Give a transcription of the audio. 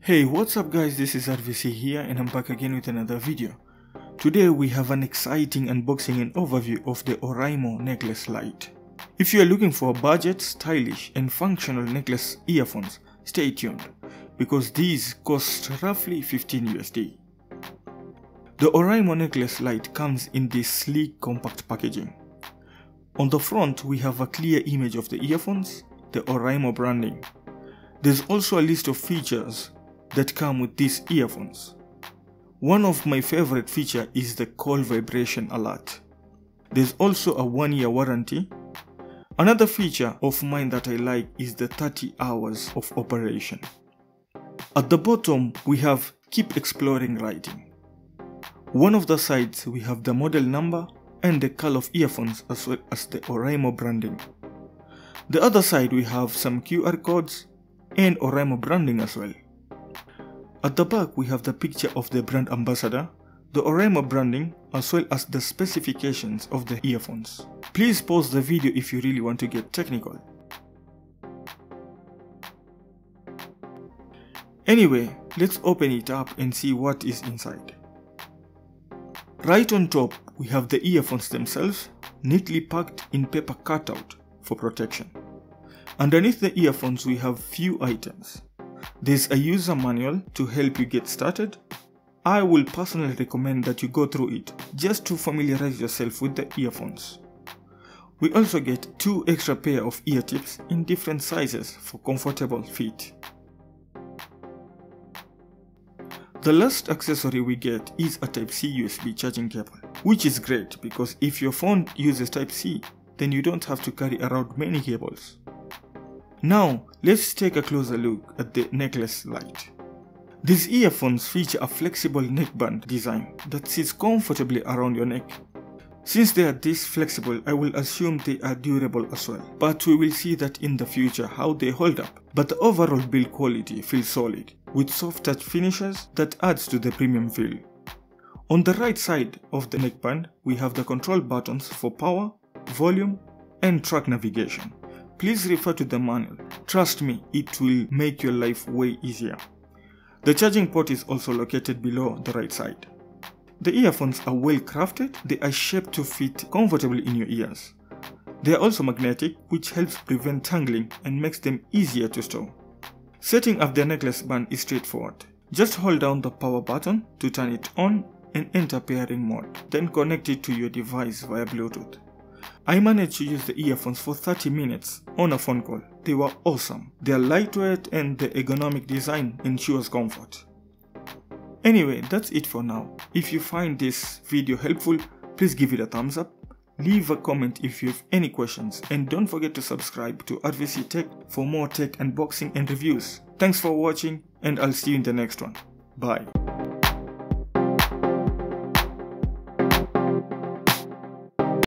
Hey, what's up guys, this is R.V.C here and I'm back again with another video. Today we have an exciting unboxing and overview of the Oraimo necklace Lite. If you are looking for budget, stylish and functional necklace earphones, stay tuned because these cost roughly 15 USD. The Oraimo necklace Lite comes in this sleek compact packaging. On the front we have a clear image of the earphones, the Oraimo branding. There's also a list of features that come with these earphones. One of my favorite features is the call vibration alert. There's also a 1-year warranty. Another feature of mine that I like is the 30 hours of operation. At the bottom we have keep exploring writing. One of the sides we have the model number and the color of earphones as well as the Oraimo branding. The other side we have some QR codes and Oraimo branding as well. At the back we have the picture of the brand ambassador, the Oraimo branding as well as the specifications of the earphones. Please pause the video if you really want to get technical. Anyway, let's open it up and see what is inside. Right on top we have the earphones themselves, neatly packed in paper cutout for protection. Underneath the earphones we have few items. There's a user manual to help you get started. I will personally recommend that you go through it just to familiarize yourself with the earphones. We also get 2 extra pair of ear tips in different sizes for comfortable fit. The last accessory we get is a Type-C USB charging cable, which is great because if your phone uses Type-C, then you don't have to carry around many cables. Now, let's take a closer look at the necklace Lite. These earphones feature a flexible neckband design that sits comfortably around your neck. Since they are this flexible, I will assume they are durable as well, but we will see that in the future how they hold up. But the overall build quality feels solid, with soft touch finishes that adds to the premium feel. On the right side of the neckband, we have the control buttons for power, volume, and track navigation. Please refer to the manual. Trust me, it will make your life way easier. The charging port is also located below the right side. The earphones are well crafted. They are shaped to fit comfortably in your ears. They are also magnetic, which helps prevent tangling and makes them easier to store. Setting up the necklace band is straightforward. Just hold down the power button to turn it on and enter pairing mode. Then connect it to your device via Bluetooth. I managed to use the earphones for 30 minutes on a phone call. They were awesome. They are lightweight and the ergonomic design ensures comfort. Anyway, that's it for now. If you find this video helpful, please give it a thumbs up. Leave a comment if you have any questions and don't forget to subscribe to R.V.C Tech for more tech unboxing and reviews. Thanks for watching and I'll see you in the next one. Bye.